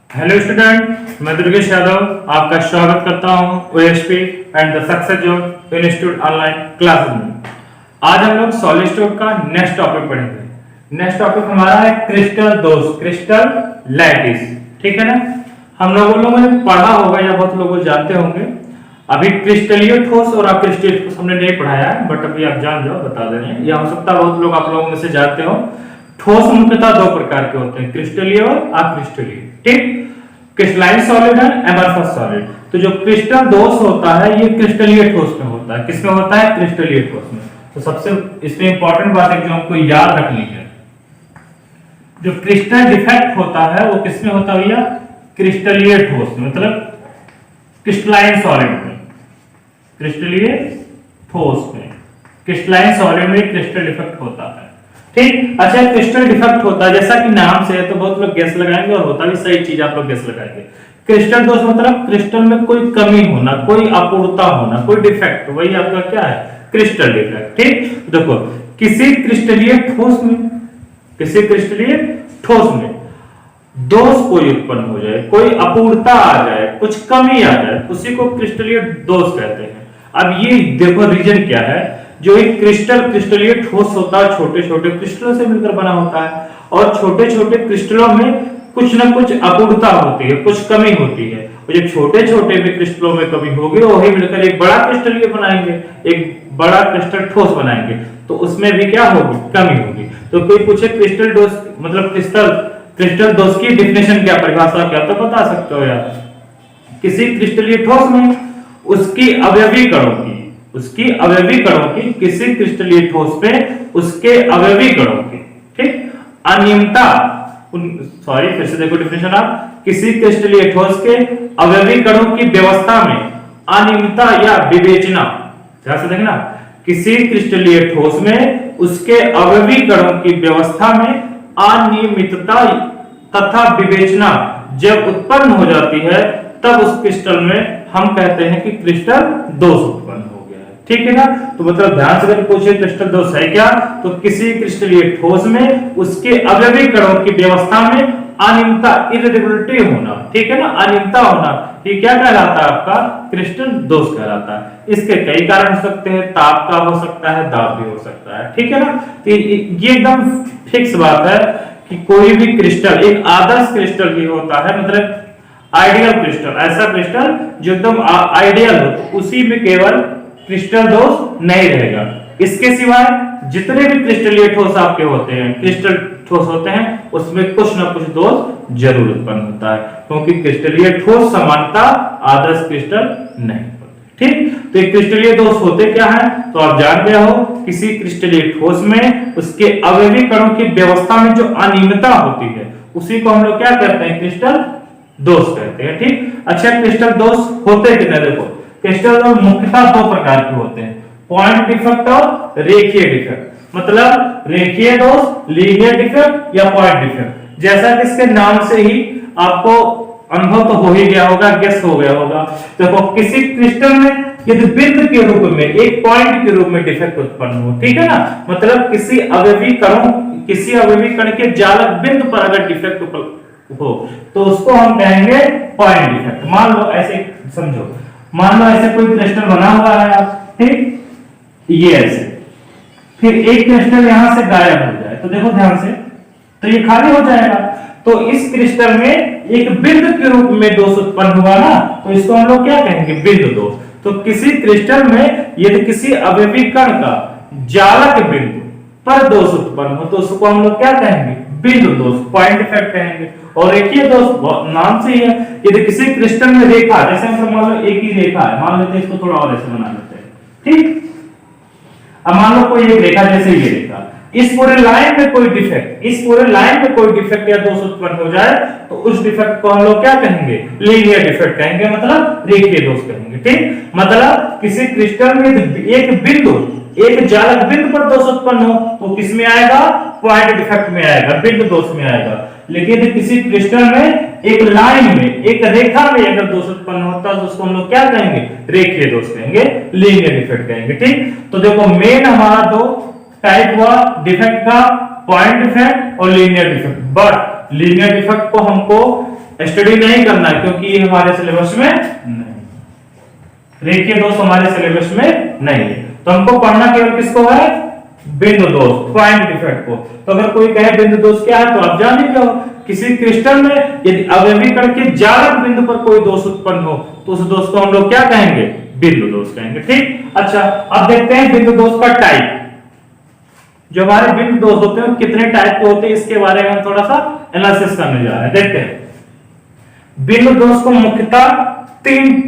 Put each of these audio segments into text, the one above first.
Hello student, मैं दुर्गेश यादव आपका स्वागत करता हूं OSP and the success zone institute online classes में। आज हम लोग सॉलिड स्टोन का नेक्स्ट टॉपिक पढ़ेंगे। नेक्स्ट टॉपिक हमारा है क्रिस्टल दोष, क्रिस्टल लैटिस। ठीक है ना। हम लोगों ने पढ़ा होगा या बहुत लोग जानते होंगे। अभी क्रिस्टलीय ठोस और अक्रिस्टलीय ठोस हमने नहीं पढ़ाया है, बट अभी आप जान जाओ, बता दे रहे हैं। या हो सकता है बहुत लोग आप लोगों में से जानते हो। ठोस मुख्यतः दो प्रकार के होते हैं, क्रिस्टलीय और अक्रिस्टलीय। ठीक, क्रिस्टलाइन सॉलिड है, एमरफस सॉलिड। तो जो क्रिस्टल दोष होता है ये क्रिस्टलीय ठोस में होता है। किसमें होता है? क्रिस्टलीय ठोस में। तो सबसे इसमें इंपॉर्टेंट बात है जो हमको याद रखनी है, जो क्रिस्टल डिफेक्ट होता है वो किसमें होता है भैया? क्रिस्टलीय ठोस में, मतलब क्रिस्टलाइन सॉलिड में, क्रिस्टलीय ठोस में, क्रिस्टलाइन सॉलिड में क्रिस्टल डिफेक्ट होता है। ठीक। अच्छा, क्रिस्टल डिफेक्ट होता है जैसा कि नाम से है, तो बहुत लोग गैस लगाएंगे और होता भी सही चीज, आप लोग गैस लगाएंगे। क्रिस्टल दोष मतलब क्रिस्टल में कोई कमी होना, कोई अपूर्णता होना, कोई डिफेक्ट, वही आपका क्या है? Crystal defect. ठीक। देखो, किसी क्रिस्टलीय ठोस में, किसी क्रिस्टलीय ठोस में दोष कोई उत्पन्न हो जाए, कोई अपूर्णता आ जाए, कुछ कमी आ जाए, उसी को क्रिस्टलीय दोष कहते हैं। अब ये देखो रीजन क्या है। जो एक क्रिस्टलीय ठोस होता है छोटे छोटे क्रिस्टलों से मिलकर बना होता है, और छोटे छोटे क्रिस्टलों में कुछ ना कुछ अपूर्णता होती है, कुछ कमी होती है। और जब छोटे छोटे में क्रिस्टलों में कमी होगी, वही मिलकर एक बड़ा क्रिस्टलीय बनाएंगे, एक बड़ा क्रिस्टल ठोस बनाएंगे, तो उसमें भी क्या होगी? कमी होगी। तो कोई पूछे क्रिस्टल दोष मतलब क्रिस्टल दोष की डेफिनेशन क्या, परिभाषा क्या, तो बता सकते हो यार। किसी क्रिस्टलीय ठोस में उसकी अवयवी कणों की किसी क्रिस्टलीय ठोस में उसके अवयवी कणों की, ठीक, अनियमितता, फिर से देखो डेफिनेशन आप, किसी क्रिस्टलीय ठोस के अवयवी कणों की व्यवस्था में अनियमितता या विवेचना, ध्यान से देखना, किसी क्रिस्टलीय ठोस में उसके अवयवी कणों की व्यवस्था में अनियमितता तथा विवेचना जब उत्पन्न हो जाती है, तब उस क्रिस्टल में हम कहते हैं कि क्रिस्टल दोष उत्पन्न हो गया है। ठीक है ना। तो मतलब ध्यान से पूछिए क्रिस्टल दोष है क्या, तो किसी क्रिस्टलीय ठोस में उसके अवयवी कणों की व्यवस्था में अनियमितता, इरेगुलरिटी होना, ठीक है ना, अनियमितता होना, ये क्या कहलाता है? आपका क्रिस्टल दोष कहलाता है। इसके कई कारण हो सकते हैं, ताप का हो सकता है, दाब भी हो सकता है। ठीक है ना। तो ये एकदम फिक्स बात है कि कोई भी क्रिस्टल एक आदर्श क्रिस्टल ही होता है, मतलब आइडियल क्रिस्टल, ऐसा क्रिस्टल जो एकदम आइडियल हो, उसी में केवल क्रिस्टल दोष नहीं रहेगा। इसके सिवाय जितने भी क्रिस्टलीय ठोस आपके होते हैं, क्रिस्टल ठोस होते हैं, उसमें कुछ ना कुछ दोष जरूर उत्पन्न होता है, क्योंकि क्रिस्टलीय ठोस समानता आदर्श क्रिस्टल नहीं होते। ठीक। तो ये क्रिस्टलीय दोष होते क्या है, तो आप जान गए हो, किसी क्रिस्टलीय ठोस में उसके अवयवी कणों की व्यवस्था में जो अनियमितता होती है, उसी को हम लोग क्या कहते हैं? क्रिस्टल दोष कहते हैं। ठीक। अच्छा, क्रिस्टल दोष होते कितने? देखो, क्रिस्टल दोष मुख्यतः दो प्रकार के होते हैं, पॉइंट डिफेक्ट और रेखीय डिफेक्ट। मतलब रेखीय दोष, लीनियर डिफेक्ट या पॉइंट डिफेक्ट। जैसा कि इसके नाम से ही आपको अनुभव तो हो ही गया होगा, गेस हो गया होगा। देखो, किसी क्रिस्टल में यदि बिंदु के रूप में, एक पॉइंट के रूप में डिफेक्ट उत्पन्न हो, ठीक है ना, मतलब किसी अवयवी कण के जालक बिंदु पर अगर डिफेक्ट हो, तो उसको हम कहेंगे पॉइंट डिफेक्ट। मान लो ऐसे समझो, मान लो ऐसे कोई क्रिस्टल बना हुआ है आप, ठीक, ये ऐसे, फिर एक क्रिस्टल यहां से गायब हो जाए, तो देखो ध्यान से, तो ये खाली हो जाएगा। तो इस क्रिस्टल में एक बिंदु के रूप में दोष उत्पन्न हुआ ना, तो इसको हम लोग क्या कहेंगे? बिंदु दोष। तो किसी क्रिस्टल में यदि किसी अवयवी कण का जालक बिंदु पर दोष उत्पन्न हो, तो उसको हम लोग क्या कहेंगे? बिंदु दोष, पॉइंट डिफेक्ट कहेंगे। और रेखीय दोष नाम से ही है, यदि किसी क्रिस्टल में रेखा, जैसे हम मान लो एक ही रेखा है, मान लेते हैं इसको थोड़ा और ऐसे बना लेते हैं, ठीक। अब मान लो कोई एक रेखा, जैसे ये रेखा, इस पूरे लाइन में कोई डिफेक्ट या दोष उत्पन्न हो जाए, तो उस डिफेक्ट को हम लोग क्या कहेंगे? लीनियर डिफेक्ट कहेंगे, मतलब रेखीय दोष कहेंगे। ठीक। मतलब किसी क्रिस्टल में एक जालक बिंदु पर दोष उत्पन्न हो, तो किस में आएगा? पॉइंट डिफेक्ट में आएगा, बिंदु दोष में आएगा। लेकिन किसी क्रिस्टल में एक लाइन में, एक रेखा में अगर दोष उत्पन्न होता है, तो उसको हम लोग क्या कहेंगे? रेखीय दोष कहेंगे, लीनियर डिफेक्ट कहेंगे। ठीक। तो देखो, मेन हमारा दो टाइप हुआ डिफेक्ट का, पॉइंट डिफेक्ट और linear defect. But linear defect को हमको स्टडी नहीं करना है, क्योंकि ये हमारे सिलेबस में नहीं, रेखीय दोष हमारे सिलेबस में नहीं है। तो हमको पढ़ना केवल किसको है, बिंदु दोष, पॉइंट डिफेक्ट को। तो अगर कोई कहे बिंदु दोष क्या है, तो आप जाने क्या हो, किसी क्रिस्टल में यदि अवयवी कण के ज्यादा बिंदु पर कोई दोष उत्पन्न हो तो उस दोष को हम लोग क्या कहेंगे, बिंदु दोष कहेंगे। ठीक, अच्छा अब देखते हैं बिंदु दोष का टाइप। जो हमारे बिंदु दोष होते हैं कितने टाइप के होते हैं, इसके बारे में हम थोड़ा सा एनालिसिस करने जा रहे हैं। देखते हैं बिंदु दोष को मुख्यतः 3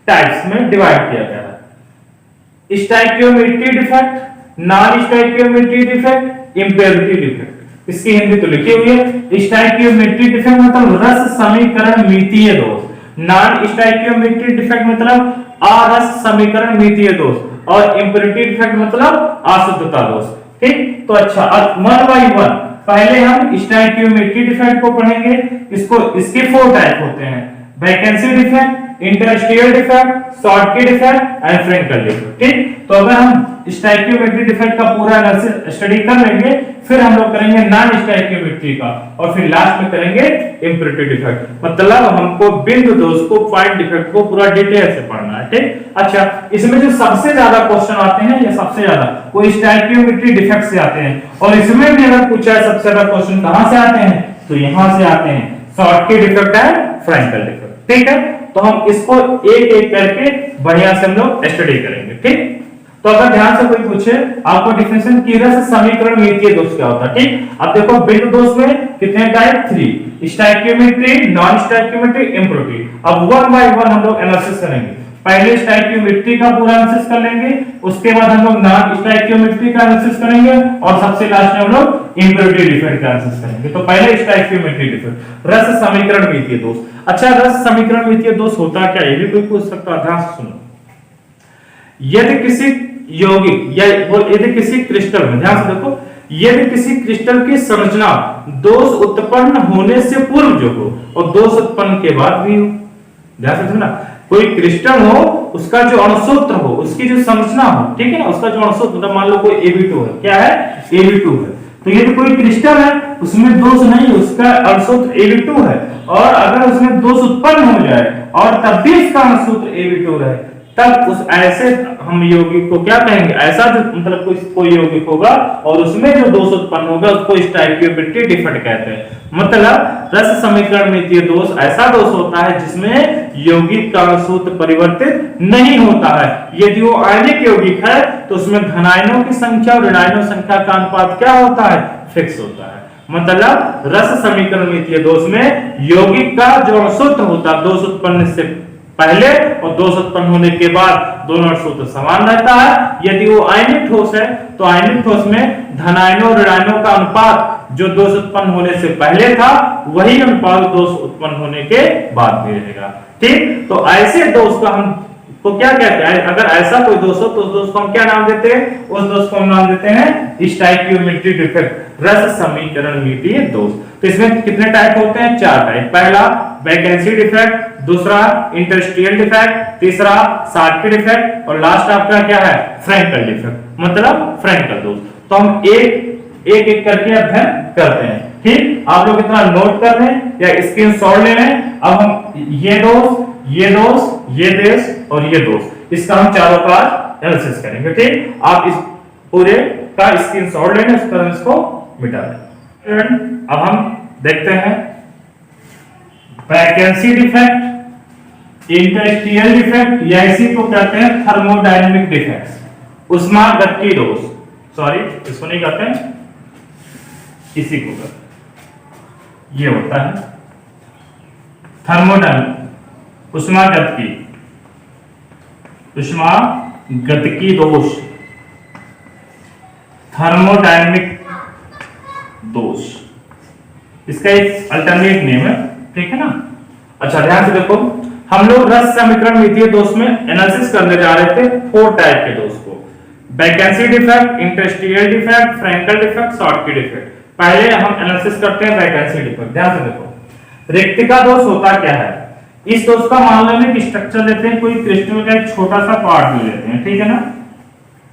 टाइप्स में डिवाइड किया गया है। Stoichiometry defect, non stoichiometry defect, impurity defect. इसकी हिंदी तो लिखी हुई है। स्टाइकियोमेट्री डिफेक्ट मतलब रस समीकरण मितीय दोष, नॉन स्टाइकियोमेट्री डिफेक्ट मतलब अरस समीकरण मितीय दोष, और इंप्योरिटी डिफेक्ट मतलब अशुद्धता दोष। ठीक, तो अच्छा अब 1 बाय 1 पहले हम स्टाइकियोमेट्री डिफेक्ट को पढ़ेंगे। इसके 4 टाइप होते हैं, vacancy defect, interstitial defect, Schottky defect and Frenkel defect. ठीक, तो अगर हम स्टाइकियोमेट्री डिफेक्ट का पूरा एनालिसिस स्टडी कर लेंगे, फिर हम लोग करेंगे नॉन स्टाइकियोमेट्री का, और फिर लास्ट में करेंगे इंप्योरिटी डिफेक्ट। मतलब हमको बिंदु दोष को, पॉइंट डिफेक्ट को पूरा डिटेल से पढ़ना है। ठीक, अच्छा इसमें जो सबसे ज्यादा क्वेश्चन आते हैं, या सबसे ज्यादा वो स्टाइकियोमेट्री डिफेक्ट से आते हैं, और इसमें भी अगर पूछा है सबसे ज्यादा क्वेश्चन कहां से आते हैं, तो यहां से आते हैं, Schottky defect and Frenkel defect. ठीक है, तो हम इसको एक एक करके बढ़िया से हम लोग स्टडी करेंगे। ठीक, तो अगर ध्यान से कोई पूछे आपको डिफिनेशन की रस समीकरण मितीय दोष क्या होता है। ठीक, अब देखो बिंदु दोष में कितने type, 3, stoichiometry, non stoichiometry, impurity. अब 1 बाय 1 हम लोग एनालिसिस करेंगे। पहले स्टाइकियोमेट्री का पूरा एनालिसिस कर लेंगे, उसके बाद हम लोग नॉन स्टाइकियोमेट्री का एनालिसिस करेंगे, और सबसे लास्ट में हम लोग इंप्योरिटी डिफेक्ट का एनालिसिस करेंगे। तो पहले स्टाइकियोमेट्री डिफेक्ट, रस समीकरण मितीय दोष। अच्छा रस समीकरण मितीय दोष होता क्या, ये भी कोई पूछ सकता है, ध्यान से सुनो। यदि किसी यौगिक या यदि किसी क्रिस्टल में, ध्यान से देखो, यदि किसी क्रिस्टल की संरचना दोष उत्पन्न होने से पूर्व जो हो और दोष उत्पन्न के बाद भी हो, ध्यान से सुनना, कोई क्रिस्टल हो, उसका जो अणुसूत्र हो, उसकी जो संरचना हो, ठीक है ना, उसका जो अणुसूत्र, मतलब मान लो कोई Ab2 है, क्या है, Ab2 है, तो यदि कोई क्रिस्टल है उसमें दोष नहीं, उसका अणुसूत्र Ab2 है, और अगर उसमें दोष उत्पन्न हो जाए और तब भी उसका अणुसूत्र Ab2 रहे, तब उस ऐसे हम यौगिक को क्या कहेंगे, ऐसा जो मतलब कोई यौगिक होगा और उसमें जो दोष उत्पन्न होगा उसको स्टाइकियोमेट्री डिफेक्ट कहते हैं। मतलब रस समीकरण मितीय दोष ऐसा दोष होता है जिसमें यौगिक का अणुसूत्र परिवर्तित नहीं होता है। यदि वो आयनिक यौगिक है तो उसमें धनायनों की संख्या और ऋणायनों संख्या का अनुपात क्या होता है, फिक्स होता है। मतलब रस समीकरण मितीय दोष में यौगिक का जो अणुसूत्र होता है दोष उत्पन्न से पहले और दोष उत्पन्न होने के बाद दोनों सूत्र समान रहता है। यदि वो आयनिक ठोस है तो आयनिक ठोस में धनायनों और ऋणायनों का अनुपात जो दोष उत्पन्न होने से पहले था वही अनुपात दोष उत्पन्न होने के बाद भी रहेगा। ठीक, तो ऐसे दोष का हम को क्या कहते हैं, अगर ऐसा कोई दोष हो तो उस दोष को हम क्या नाम देते हैं, उस दोष को हम नाम देते हैं स्टाइकियोमेट्री डिफेक्ट, रस समीकरण मितीय दोष। तो इसमें कितने टाइप होते हैं, 4 टाइप। पहला वैकेंसी डिफेक्ट, दूसरा इंटरस्टिशियल डिफेक्ट, तीसरा शॉर्टकी डिफेक्ट, और लास्ट आपका क्या है, फ्रैंकल डिफेक्ट, मतलब फ्रैंकल दोष। तो हम एक एक करके अध्ययन करते हैं। ठीक, आप लोग इतना नोट कर लें या स्क्रीनशॉट ले लें। अब हम ये दोष, ये दोष, ये दोष और ये दोष, इसका हम चारों का एनालिसिस करेंगे। ठीक, आप इस पूरे का स्क्रीनशॉट ले लें, उस तरह इसको मिटा दें। अब हम देखते हैं वैकेंसी डिफेक्ट, इंटरस्टिशियल डिफेक्ट, या इसी को कहते हैं थर्मोडायनेमिक डिफेक्ट्स, ऊष्मागतिकी दोष। सॉरी, इसको नहीं कहते हैं, इसी को कहते हैं। ये होता है थर्मोडायनेमिक, ऊष्मागतिकी दोष, थर्मोडायनेमिक दोष, इसका एक अल्टरनेट नेम है। ठीक है ना। अच्छा ध्यान से देखो, हम लोग रस समीकरण मितीय दोष में एनालिसिस करने जा रहे थे 4 टाइप के दोष को, vacancy defect, interstitial defect, Frenkel defect, Schottky defect. पहले हम एनालिसिस करते हैं वैकेंसी डिफेक्ट। ध्यान से देखो, रिक्तिका दोष होता क्या है, इस दोष का मान लो एक स्ट्रक्चर लेते हैं, कोई क्रिस्टल का एक छोटा सा पार्ट ले लेते हैं, ठीक है ना,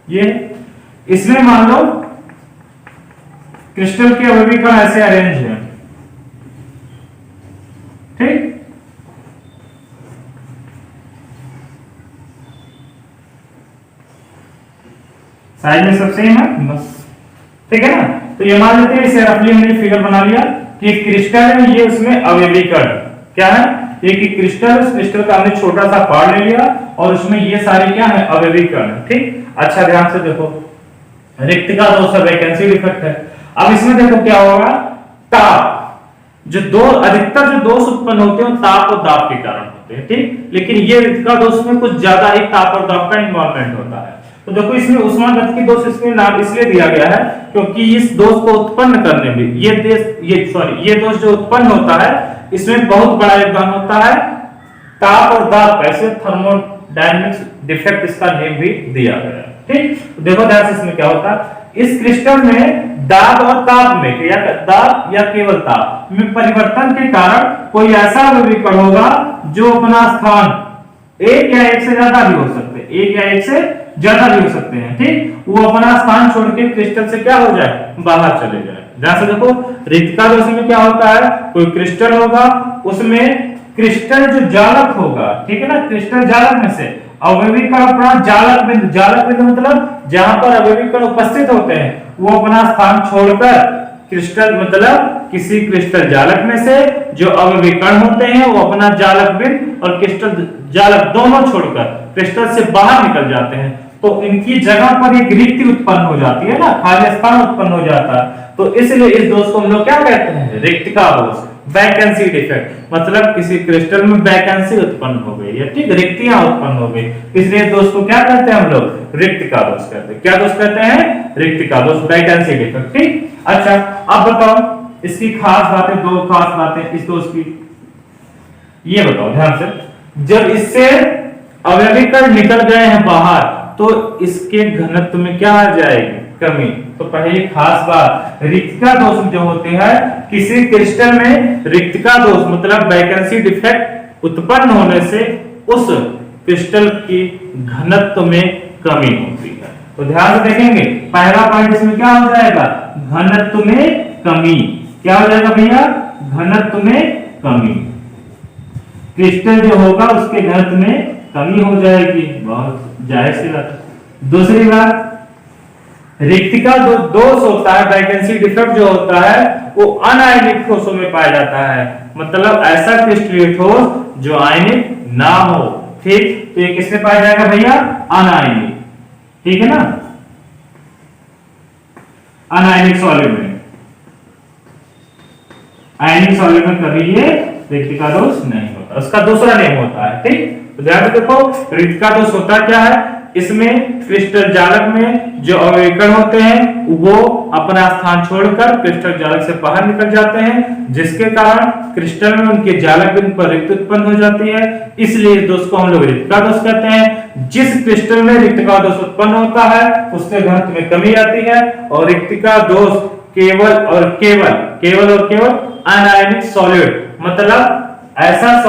ये इसमें मान लो क्रिस्टल के अवयवी कण ऐसे अरेंज है, ठीक, साइज में सब सेम है बस, ठीक है ना। तो ये मान लेते हैं, इसे रफली हमने फिगर बना लिया कि क्रिस्टल है, ये उसमें अवयवी कण क्या है, ये कि क्रिस्टल, उस क्रिस्टल का हमने छोटा सा पार्ट ले लिया और उसमें ये सारे क्या है, अवयवी कण, ठीक। अच्छा ध्यान से देखो, रिक्तिका दोष है, वैकेंसी डिफेक्ट है। अब इसमें देखो क्या होगा, ताप, जो दो अधिकतर जो दोष उत्पन्न होते हैं ताप और दाब के कारण होते हैं, ठीक। लेकिन ये रिक्तिका दोष में कुछ ज्यादा ही ताप और दाब का इन्वॉल्वमेंट होता है। तो देखो इसमें उष्मागतिकी दोष इसमें नाम इसलिए दिया गया है क्योंकि इस दोष को उत्पन्न करने में ये दोष जो उत्पन्न होता है इसमें बहुत बड़ा योगदान होता है ताप और दाब, ऐसे थर्मोडायनेमिक्स डिफेक्ट इसका नेम भी दिया गया है, ठीक। तो देखो ध्यान से इसमें क्या होता है, इस क्रिस्टल में दाब और ताप में या दाब या केवल ताप में परिवर्तन के कारण कोई ऐसा अवयवी कण होगा जो अपना स्थान एक या एक से ज्यादा भी हो सकते हैं, एक या एक से ज्यादा भी हो सकते हैं, ठीक। वो अपना स्थान छोड़ के क्रिस्टल से क्या हो जाए, बाहर चले जाए। जैसे देखो रिक्तिका दोष में क्या होता है, कोई क्रिस्टल होगा, उसमें क्रिस्टल जो जालक होगा, ठीक है ना, क्रिस्टल जालक में से अवयवी कण अपना जालक बिंदु मतलब जहां पर अवयवी कण उपस्थित होते हैं वो अपना स्थान छोड़कर क्रिस्टल मतलब किसी क्रिस्टल जालक में से जो अवयवी कण होते हैं वो अपना जालक बिंदु और क्रिस्टल जालक दोनों छोड़कर क्रिस्टल से बाहर निकल जाते हैं, तो इनकी जगह पर एक रिक्ति उत्पन्न हो जाती है ना, खाली स्थान उत्पन्न हो जाता है। तो इसलिए इस दोष को हम लोग क्या कहते हैं, रिक्तिका दोष, वैकेंसी डिफेक्ट, मतलब किसी क्रिस्टल में वैकेंसी उत्पन्न हो गई है, ठीक, रिक्तियां उत्पन्न हो गई, इसलिए इस दोष को क्या कहते हैं हम लोग, रिक्तिका दोष कहते हैं। क्या दोष कहते हैं, रिक्तिका दोष, वैकेंसी डिफेक्ट, ठीक। अच्छा अब बताओ इसकी खास बातें, दो खास बातें इस दोष की, ये बताओ ध्यान से, जब इससे अवयवी कण निकल गए हैं बाहर तो इसके घनत्व में क्या आ जाएगी, कमी। तो पहली खास बात, रिक्तिका दोष जो होते हैं किसी क्रिस्टल में रिक्तिका दोष मतलब वैकेंसी डिफेक्ट उत्पन्न होने से उस क्रिस्टल की घनत्व में कमी होती है। तो ध्यान से देखेंगे, पहला पॉइंट इसमें क्या हो जाएगा, घनत्व में कमी, क्या हो जाएगा भैया, घनत्व में कमी, क्रिस्टल जो होगा उसके घनत्व में कमी हो जाएगी, बहुत जाहिर सी बात। दूसरी बात, रिक्तिका दोष होता है, वैकेंसी डिफेक्ट जो होता है वो अनायनिक ठोसों में पाया जाता है, मतलब ऐसा क्रिस्टलीय ठोस जो आयनिक ना हो, ठीक। तो ये किसमें पाया जाएगा भैया, अनायनिक, ठीक है ना, अनायनिक सॉलिड में, आयनिक सॉलिड में कभी ये रिक्तिका दोष नहीं होता, उसका दूसरा नेम होता है, ठीक। तो ध्यान से देखो रिक्तिका दोष होता क्या है, इसमें क्रिस्टल जालक में जो अवयवी कण होते हैं वो अपना स्थान छोड़कर क्रिस्टल जालक से बाहर निकल जाते हैं, जिसके कारण क्रिस्टल में उनके जालक बिंदु पर रिक्ति उत्पन्न हो जाती है, इसलिए इस दोष को हम लोग रिक्तिका दोष कहते हैं। जिस क्रिस्टल में रिक्तिका दोष उत्पन्न होता है उसके घनत्व में कमी आती है, और रिक्तिका दोष केवल और केवल अनायनिक सॉलिड मतलब ऐसा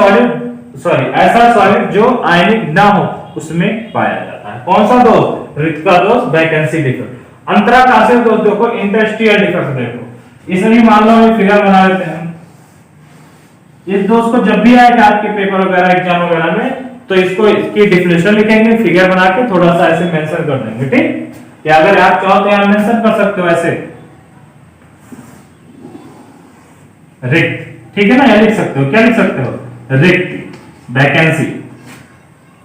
सॉलिड जो आयनिक ना हो उसमें पाया जाता है। कौन सा दोष, रिक्तिका दोष, वैकेंसी डिफेक्ट। अंतराकाशीय दोष देखो, इंटरस्टिशियल डिफेक्ट देखो, इसमें मान लो हम फिगर बना लेते हैं, इस दोष को जब भी आएगा आपके पेपर वगैरह एग्जाम वगैरह में तो इसको इसकी डेफिनेशन लिखेंगे, फिगर बना के थोड़ा सा ऐसे मेंशन कर देंगे, ठीक। या अगर आप चाहो तो यहां मेंशन कर सकते हो ऐसे रिक्त, ठीक है ना, या लिख सकते हो, क्या लिख सकते हो, रिक्त, वैकेंसी,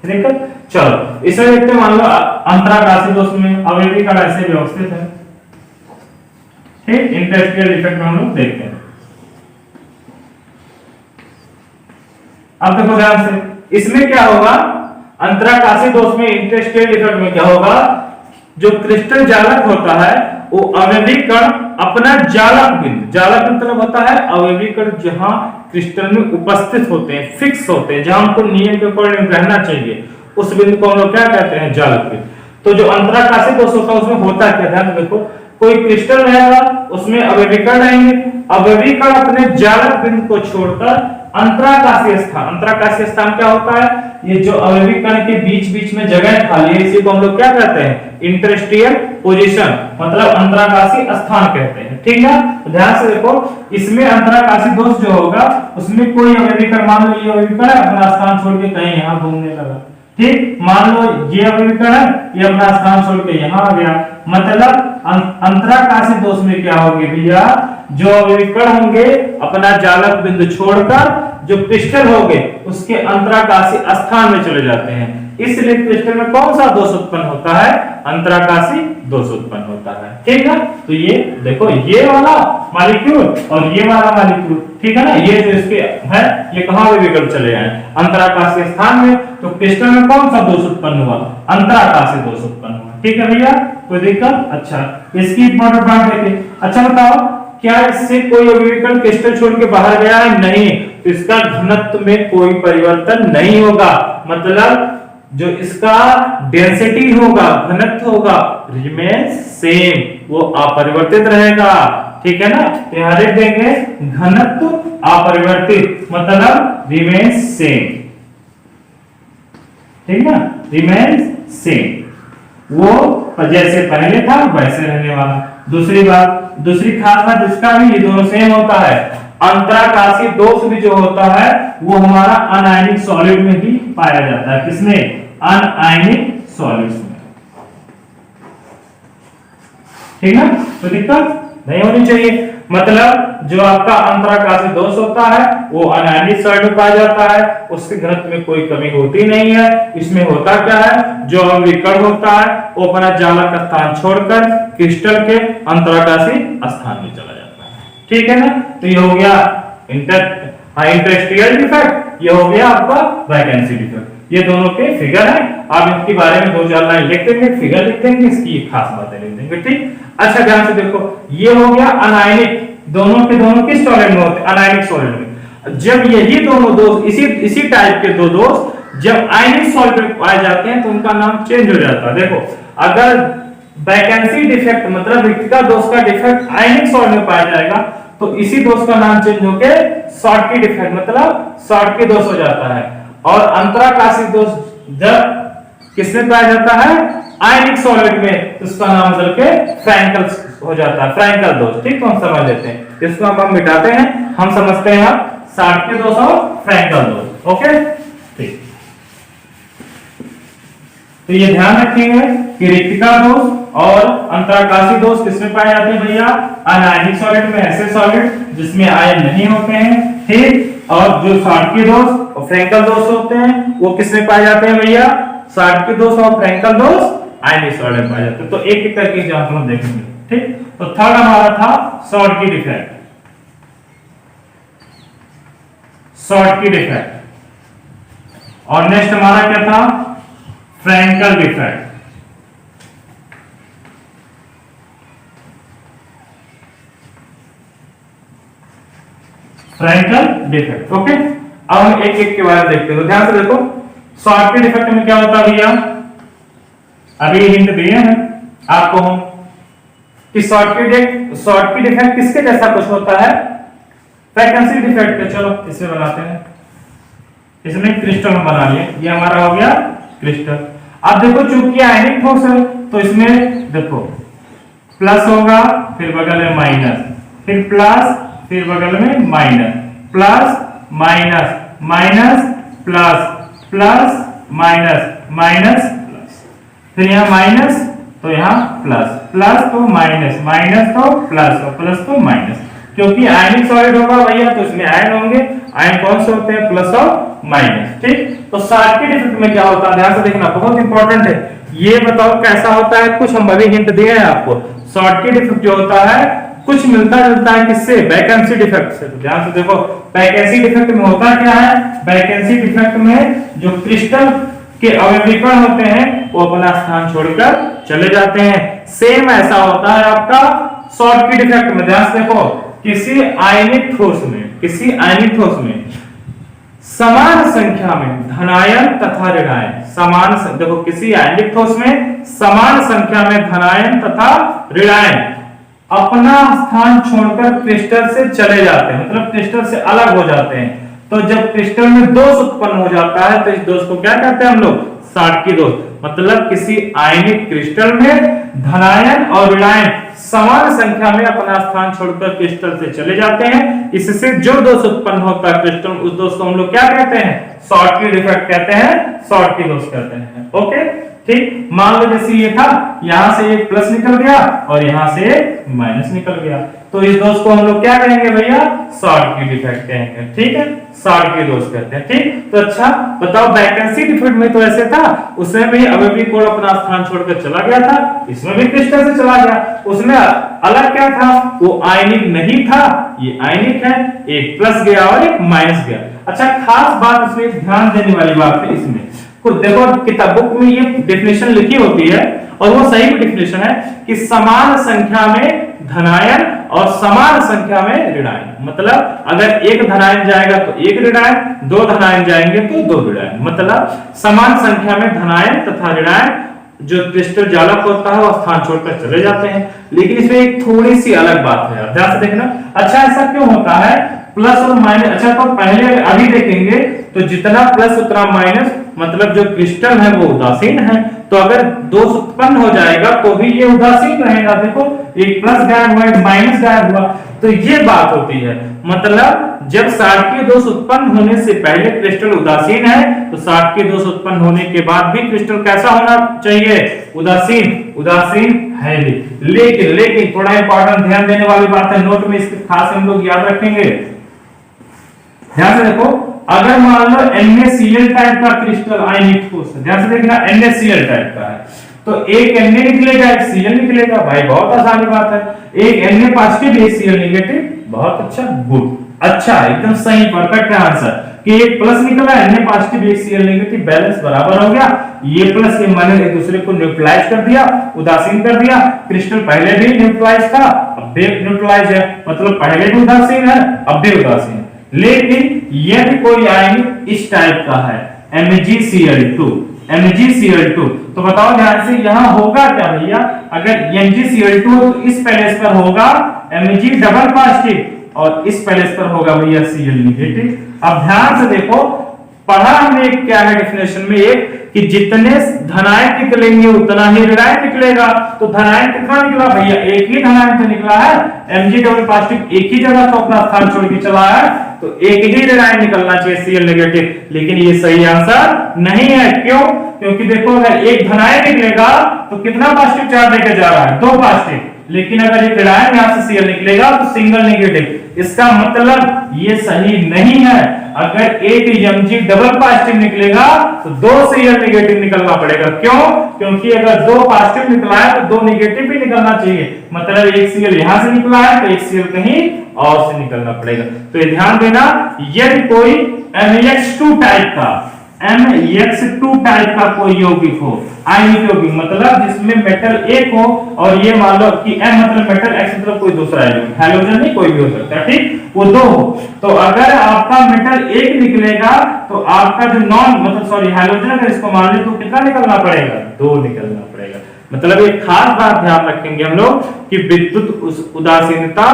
ठीक है। चलो इसे देखते हैं, मान लो अंतराकाशीय दोष में अवयवी कण ऐसे व्यवस्थित है, ठीक। इंटरस्टिशियल डिफेक्ट में हम लोग देखते हैं। अब देखो ध्यान से, इसमें क्या होगा, अंतराकाशीय दोष में इंटरस्टिशियल डिफेक्ट में क्या होगा, जो क्रिस्टल जालक होता है वो अवयवी कण अपना जालक मतलब होता है अवयवी कण जहां क्रिस्टल में उपस्थित होते हैं, फिक्स होते हैं, जहां उनको नियम के अकॉर्डिंग रहना चाहिए, उस बिंदु को हम लोग क्या कहते हैं, जालक बिंदु। तो जो अंतराकाशीय दोष होता है उसमें होता क्या, ध्यान देखो, कोई क्रिस्टल रहेगा उसमें अवयवी कण रहेंगे, अवयवी कण अपने जालक बिंदु को छोड़कर अंतराकाशीय स्थान, अंतराकाशीय स्थान क्या होता है? ये जो अवयवी कण के बीच बीच में जगह खाली है, इसी को हम लोग क्या कहते हैं? इंटरस्टिशियल पोजीशन, मतलब अंतराकाशीय स्थान कहते हैं। ठीक है, तो ध्यान से देखो, इसमें अंतराकाशीय दोष जो होगा उसमें कोई अवयवी कण, मान लो ये अवयवी कण अपना स्थान छोड़ के कहीं यहाँ घूमने लगा, ठीक, मान लो ये अवयवी कण ये अपना स्थान छोड़ के यहाँ आ गया, मतलब अंतराकाशीय दोष में क्या होगी भैया? जो अवयवी कण होंगे अपना जालक बिंदु छोड़कर जो क्रिस्टल होंगे उसके अंतराकाशीय स्थान में चले जाते हैं, इसलिए क्रिस्टल में कौन सा दोष उत्पन्न होता है? अंतराकाशीय दोष उत्पन्न होता है। ठीक है, तो ये देखो, ये वाला मॉलिक्यूल और ये वाला मॉलिक्यूल, ठीक है ना, ये जो इसके है ये कहां पे विकल्प चले जाए? अंतराकाशीय स्थान में। तो क्रिस्टल में कौन सा दोष उत्पन्न हुआ? अंतराकाशीय दोष उत्पन्न हुआ। ठीक है भैया, कोई दिक्कत? अच्छा, इसकी इंपॉर्टेंट बात देखिए। अच्छा बताओ, क्या इससे कोई अवयवी कण क्रिस्टल छोड़ के बाहर गया है? नहीं, तो इसका घनत्व में कोई परिवर्तन नहीं होगा, मतलब जो इसका डेंसिटी होगा, घनत्व होगा, रिमेन्स सेम, वो अपरिवर्तित रहेगा। ठीक है ना, तो यहां लिख देंगे घनत्व अपरिवर्तित, मतलब रिमेन्स सेम। ठीक है, रिमेन्स सेम, वो जैसे पहले था वैसे रहने वाला। दूसरी बात, दूसरी खास बात इसका भी, ये दोनों सेम होता है। अंतराकाशीय दोष भी जो होता है वो हमारा अनआयनिक सॉलिड में ही पाया जाता है। किसमें? अनआयनिक सॉलिड्स में। ठीक है, तो दिक्कत नहीं होनी चाहिए, मतलब जो आपका अंतराकाशीय दोष होता है वो अनआयनिक सॉलिड में पाया जाता है, उसके घनत्व में कोई कमी होती नहीं है। इसमें होता क्या है? जो अवयवी होता है वो अपना जालक का स्थान छोड़कर क्रिस्टल के अंतराकाशीय स्थान में चला जाता है। ठीक है ना, तो ये हो गया इंटरस्टिशियल डिफेक्ट, ये हो गया आपका वैकेंसी डिफेक्ट। ये दोनों के फिगर है, आप इनके बारे में 2-4 लाइन लिख देंगे, फिगर लिख देंगे, इसकी खास बातें लिख देंगे। ठीक, अच्छा ध्यान से देखो, ये हो गया अनायनिक, दोनों के दोनों किस सॉलिड में होते हैं? अनायनिक सॉलिड में। जब यही दोनों दोष, इसी टाइप के दो दोष जब आयनिक सॉलिड में पाए जाते हैं तो उनका नाम चेंज हो जाता है। देखो, अगर वैकेंसी डिफेक्ट मतलब रिक्तता दोष का डिफेक्ट आयनिक सॉलिड में पाया जाएगा तो इसी दोष का नाम चेंज होकर शॉर्टकी डिफेक्ट मतलब शॉर्टकी दोष हो जाता है। और अंतराकाशीय दोष जब किसमें पाया जाता है? आयनिक सॉलिड में, उसका नाम बदल के फ्रैंकल हो जाता है, फ्रैंकल दोष। ठीक, तो हम समझ लेते हैं, इसको हम मिटाते हैं, हम समझते हैं अब शॉर्टकी दोष और फ्रैंकल दोष। ओके, ठीक, तो ये ध्यान रखेंगे कि रिक्तिका दोष और अंतराकाशीय दोष किसमें पाए जाते हैं भैया? अनायनिक सॉलिड में, ऐसे सॉलिड जिसमें आयन नहीं होते हैं। ठीक, और जो शॉर्टकी दोष और फ्रैंकल दोष होते हैं वो किसमें पाए जाते हैं भैया? शॉर्टकी दोष और फ्रैंकल दोष आयनिक सॉलिड में पाए जाते हैं। तो एक एक करके एग्जांपल हम देखेंगे। ठीक, तो थर्ड हमारा था शॉर्टकी डिफेक्ट, शॉर्टकी डिफेक्ट, और नेक्स्ट हमारा क्या था? Frenkel defect. Frenkel defect. Okay, अब हम एक एक के बारे में देखते हैं। तो ध्यान से देखो, शॉर्टकी डिफेक्ट में क्या होता है भैया? अभी हिंट दिए हैं आपको हम कि शॉर्टकी डिफेक्ट किसके जैसा कुछ होता है? वैकेंसी डिफेक्ट के। चलो इसे बनाते हैं, इसमें क्रिस्टल हम बना लिए, ये हमारा हो गया क्रिस्टल। अब देखो, चूंकि आयनिक ठोस है तो इसमें देखो प्लस होगा, फिर बगल में माइनस, फिर प्लस, फिर बगल में minus, plus minus, minus plus, plus minus, minus plus, फिर यहाँ माइनस तो यहाँ प्लस, प्लस तो माइनस, माइनस तो प्लस और प्लस तो माइनस। क्योंकि आयनिक सॉलिड होगा भैया तो इसमें आयन होंगे, आयन कौन से होते हैं? प्लस और माइनस। ठीक, तो शॉर्टकी डिफेक्ट में क्या होता है? ध्यान से देखना, बहुत इंपॉर्टेंट है। ये बताओ कैसा होता है? कुछ हम अभी हिंट दिए हैं आपको। शॉर्टकी डिफेक्ट जो होता है कुछ मिलता जुलता है किससे? वैकेंसी डिफेक्ट से। तो ध्यान से देखो, वैकेंसी डिफेक्ट में होता क्या है? वैकेंसी डिफेक्ट में जो क्रिस्टल के अवयवी कण होते हैं वो अपना स्थान छोड़कर चले जाते हैं। सेम ऐसा होता है आपका शॉर्टकी डिफेक्ट में। ध्यान से देखो, किसी आयनिक ठोस में समान संख्या में धनायन तथा ऋणायन, देखो किसी आयनिक ठोस में समान संख्या में धनायन तथा ऋणायन अपना स्थान छोड़कर क्रिस्टल से चले जाते हैं, मतलब क्रिस्टल से अलग हो जाते हैं। तो जब क्रिस्टल में दोष उत्पन्न हो जाता है तो इस दोष को क्या कहते हैं हम लोग, शॉटकी दोष। मतलब किसी आयनिक क्रिस्टल में धनायन और ऋणायन समान संख्या में अपना स्थान छोड़कर क्रिस्टल से चले जाते हैं, इससे जो दोष उत्पन्न होता है क्रिस्टल, उस दोष को हम लोग क्या कहते हैं, शॉटकी डिफेक्ट कहते हैं, शॉटकी दोष कहते हैं। ओके ठीक। मान लो जैसे ये था, यहां से एक प्लस निकल गया और यहां से माइनस निकल गया, तो इस दोष को हम लोग क्या कहेंगे भैया, शॉटकी डिफेक्ट कहेंगे। ठीक है, शॉटकी दोष कहते हैं। ठीक, तो अच्छा बताओ, वैकेंसी डिफेक्ट में तो ऐसे था, उसमें भी अवयवी कोण अपना स्थान छोड़कर चला गया था, इसमें भी क्रिस्टल से चला गया। उसमें अलग क्या था, वो आयनिक नहीं था, ये आयनिक है, एक प्लस गया और एक माइनस गया। अच्छा खास बात इसमें ध्यान देने वाली बात है, इसमें देखो किताब बुक में ये डेफिनेशन लिखी होती है और वो सही डेफिनेशन है कि समान संख्या में धनायन और समान संख्या में ऋणायन। मतलब अगर एक धनायन जाएगा तो एक ऋणायन, दो धनायन जाएंगे तो दो ऋणायन। मतलब समान संख्या में धनायन तथा ऋणायन जो क्रिस्टल जालक होता है वो स्थान छोड़कर चले जाते हैं। लेकिन इसमें एक थोड़ी सी अलग बात है, ध्यान से देखना। अच्छा ऐसा क्यों होता है, प्लस और माइनस। अच्छा तो पहले अभी देखेंगे तो जितना प्लस उतना माइनस, मतलब जो क्रिस्टल है वो उदासीन है, तो अगर दोष उत्पन्न हो जाएगा तो भी ये उदासीन रहेगा। देखो एक प्लस गायब हुआ, एक माइनस गायब हुआ, तो ये बात होती है। मतलब जब शॉटकी दोष उत्पन्न होने से पहले क्रिस्टल उदासीन है, तो शॉटकी दोष उत्पन्न होने के बाद भी क्रिस्टल कैसा होना चाहिए, उदासीन। उदासीन है भी, लेकिन थोड़ा इंपॉर्टेंट ध्यान देने वाली बात है, नोट में इसके खास हम लोग याद रखेंगे। ध्यान से देखो, अगर मान लो NaCl टाइप का क्रिस्टल आयनिक ठोस है, ध्यान से देखना NaCl टाइप का है, तो एक Na निकलेगा एक Cl निकलेगा, भाई बहुत आसानी बात है। एक Na पॉजिटिव एक Cl नेगेटिव, बहुत अच्छा, गुड, अच्छा एकदम सही परफेक्ट आंसर कि एक प्लस निकला, Na पॉजिटिव एक Cl नेगेटिव, बैलेंस बराबर हो गया। ये प्लस ये माइनस एक दूसरे को न्यूट्रलाइज कर दिया, उदासीन कर दिया। क्रिस्टल पहले भी न्यूट्रलाइज था, अब भी न्यूट्रलाइज है, मतलब पहले भी उदासीन है, अब भी उदासीन है। लेकिन यदि कोई आयनिक इस टाइप का है MgCl2, तो बताओ ध्यान से यहां होगा क्या भैया, अगर MgCl2 तो इस पैलेस पर होगा Mg डबल पॉजिटिव और इस पैलेस पर होगा भैया Cl नेगेटिव। अब ध्यान से देखो, पढ़ा हमने क्या है डेफिनेशन में एक, कि जितने धनायन निकलेंगे उतना ही ऋणायन निकलेगा। तो धनायन कितना निकला भैया, एक ही धनायन तो निकला है, Mg डबल पॉजिटिव एक ही जगह तो अपना स्थान छोड़ के चला है, तो एक ही ऋणायन निकलना चाहिए Cl नेगेटिव। लेकिन ये सही आंसर नहीं है, क्यों, क्योंकि देखो अगर एक धनायन निकलेगा तो कितना पॉजिटिव चार्ज लेके जा रहा है, दो पॉजिटिव, लेकिन अगर एक ऋणायन यहां से Cl निकलेगा तो सिंगल नेगेटिव। इसका मतलब ये सही नहीं है। अगर एक Mg डबल पॉजिटिव निकलेगा तो दो Cl नेगेटिव निकलना पड़ेगा, क्यों, क्योंकि अगर दो पॉजिटिव निकला है तो दो नेगेटिव भी निकलना चाहिए। मतलब एक Cl यहां से निकला है तो एक Cl कहीं और से निकलना पड़ेगा। तो ये ध्यान देना, यदि कोई MX2 टाइप का कोई यौगिक हो, आयनिक यौगिक, मतलब जिसमें मेटल एक हो, और ये मान लो कि M मतलब मेटल, X मतलब कोई दूसरा यौगिक, हैलोजन नहीं कोई भी हो सकता है, ठीक, वो दो हो, तो अगर आपका मेटल एक निकलेगा तो आपका जो नॉन मतलब सॉरी हैलोजन अगर इसको मान ले तो कितना निकलना पड़ेगा, दो निकलना पड़ेगा। मतलब एक खास बात ध्यान रखेंगे हम लोग कि विद्युत उदासीनता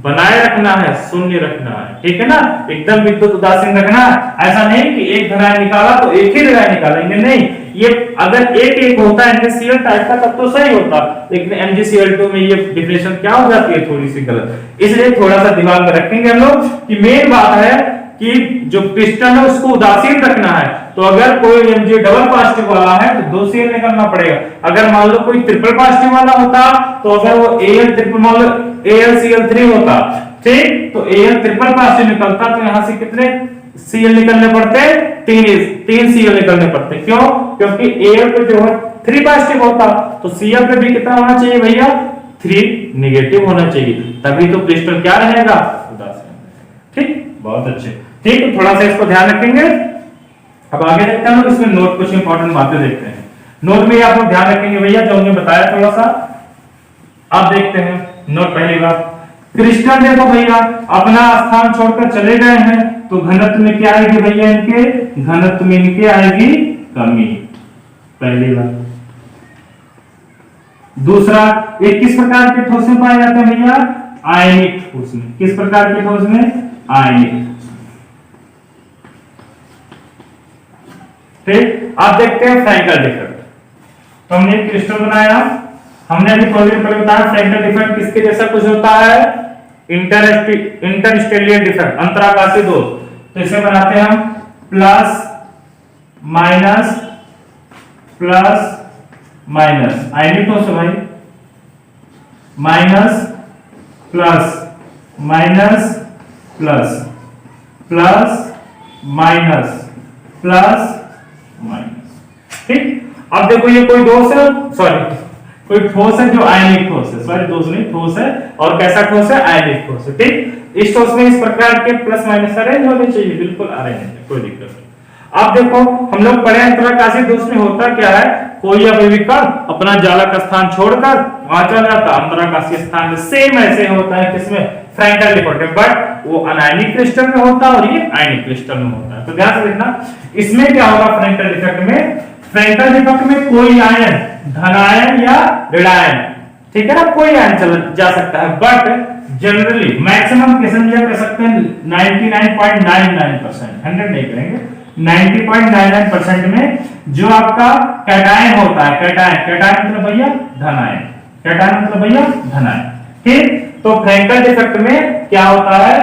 बनाए रखना है, शून्य रखना है, ठीक है ना, एकदम विद्युत उदासीन रखना है। ऐसा नहीं कि एक धनायन निकाला तो एक ही ऋणायन निकालेंगे, नहीं, ये अगर एक होता है NaCl टाइप का तब तो सही होता, लेकिन MgCl2 में ये डिफिनेशन क्या हो जाती है, थोड़ी सी गलत। इसलिए थोड़ा सा दिमाग में रखेंगे हम लोग कि मेन बात है कि जो क्रिस्टल है उसको उदासीन रखना है। तो अगर कोई Mg डबल पॉजिटिव वाला है तो दो Cl निकलना पड़ेगा। अगर मान लो कोई ट्रिपल पॉजिटिव वाला होता तो अगर वो Al ट्रिपल मान लो AlCl3 होता, ठीक, तो Al ट्रिपल पॉजिटिव निकलता तो यहां से कितने Cl निकलने पड़ते, तीन Cl निकलने पड़ते, क्यों, क्योंकि Al पे जो है 3 पॉजिटिव होता तो Cl पे भी कितना होना चाहिए भैया, 3 नेगेटिव होना चाहिए, तभी तो क्रिस्टल क्या रहेगा, उदासीन। ठीक, बहुत अच्छे, ठीक, तो थोड़ा सा इसको ध्यान रखेंगे। अब आगे देखते हैं, इसमें नोट कुछ इंपॉर्टेंट बातें देखते हैं। नोट में आप लोग ध्यान रखेंगे भैया, जो हमने बताया थोड़ा सा आप देखते हैं। नोट पहली बात, क्रिस्टल देखो भैया अपना स्थान छोड़कर चले गए हैं तो घनत्व में क्या आएगी भैया, इनके घनत्व में इनके आएगी कमी, पहली बात। दूसरा, एक किस प्रकार के ठोस में पाए जाते हैं भैया, आयनिक ठोस में। किस प्रकार के ठोस में, आयनिक। ठीक, आप देखते हैं फ्रैंकल डिफेक्ट। तो हमने एक क्रिस्टल बनाया, हमने अभी थोड़ी देर पहले बताया फ्रैंकल डिफेक्ट किसके जैसा कुछ होता है, इंटरस्टेलियर डिफेक्ट, अंतराकाशीय दोष। तो इसे बनाते हैं हम प्लस माइनस आयनिक ठोस है भाई, minus plus minus plus plus minus plus minus. ठीक, अब देखो ये कोई दोष है, सॉरी कोई ठोस है जो आयनिक ठोस है, सॉरी दोष नहीं ठोस है, और कैसा ठोस है, आयनिक ठोस है। ठीक, इस ठोस में इस प्रकार के प्लस माइनस अरेंज होने चाहिए, बिल्कुल अरेंज है, कोई दिक्कत नहीं। अब देखो हम लोग पढ़े अंतराकाशीय दोष में होता क्या है, कोई अवयवी कण अपना जालक स्थान छोड़कर वहां चला जाता, अंतराकाशीय स्थान में सेम ऐसे होता है किसमें, फ्रैंकल डिफेक्ट में, बट वो अनायनिक क्रिस्टल में होता है और ये आयनिक क्रिस्टल में होता है। तो ध्यान से देखना, इसमें क्या होगा फ्रैंकल डिफेक्ट में, फ्रैंकल डिफेक्ट में कोई आयन धनायन या ऋणायन, ठीक है ना, कोई आयन चल जा सकता है, बट जनरली मैक्सिमम केस में कह सकते हैं 99.99%, 100 नहीं करेंगे, 90.99% में जो आपका कैटायन होता है, कैटायन मतलब भैया धनायन, कैटायन मतलब भैया धनायन। ठीक, तो फ्रैंकल डिफेक्ट में क्या होता है,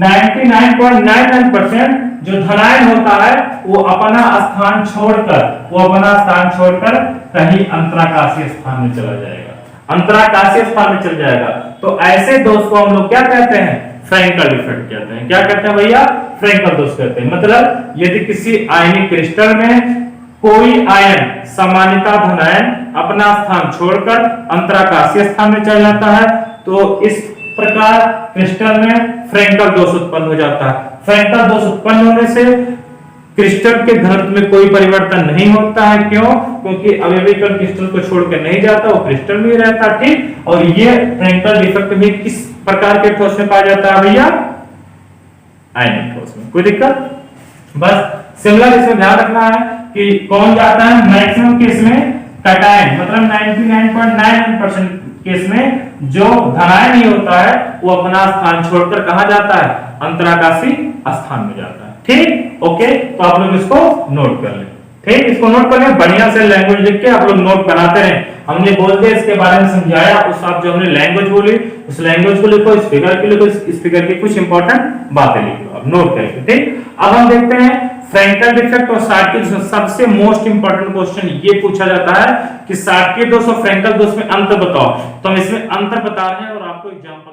99.99% जो धनायन होता है वो अपना स्थान छोड़कर कहीं अंतराकाशीय स्थान में चला जाएगा, अंतराकाशीय स्थान में चल जाएगा। तो ऐसे दोष को हम लोग क्या कहते हैं, फ्रैंकल डिफेक्ट कहते हैं। क्या कहते हैं भैया, फ्रैंकल दोष कहते हैं। मतलब यदि किसी आयनिक क्रिस्टल में कोई आयन सामान्यतः धनायन अपना स्थान छोड़कर अंतराकाशीय स्थान में चल जाता है, तो इस प्रकार क्रिस्टल में फ्रैंकल दोष उत्पन्न हो जाता है। फ्रैंकल दोष उत्पन्न होने से क्रिस्टल के घनत्व में कोई परिवर्तन नहीं होता है, क्यों, क्योंकि अवयवी कण क्रिस्टल को छोड़कर नहीं जाता, वो क्रिस्टल में ही रहता। ठीक, और ये फ्रैंकल डिफेक्ट भी किस प्रकार के ठोस में पाया जाता है भैया, आयनिक ठोस में। कोई दिक्कत, बस सिमिलर इसमें ध्यान रखना है कि कौन जाता है, मैक्सिमम केस में कैटायन, मतलब 99.99% केस में जो धनायन ही होता है वो अपना स्थान छोड़कर कहां जाता है, अंतराकाशीय स्थान में जाता है। ठीक, ओके, तो आप लोग इसको नोट कर लें। ठीक, इसको नोट कर लें, बढ़िया से लैंग्वेज लिख के आप लोग नोट बनाते रहें। हमने बोल दिया इसके बारे में समझाया, उस आप जो हमने लैंग्वेज बोली उस लैंग्वेज को लिखो, इस फिगर की लिखो, इस फिगर की कुछ इंपॉर्टेंट बातें लिख लो, अब नोट करके। ठीक, अब हम देखते हैं फ्रैंकल डिफेक्ट और शार्किल दोष। सबसे मोस्ट इंपॉर्टेंट क्वेश्चन ये पूछा जाता है कि शार्किल दोष और फ्रैंकल दोष में अंतर बताओ। तो हम इसमें अंतर बता रहे हैं और आपको एग्जांपल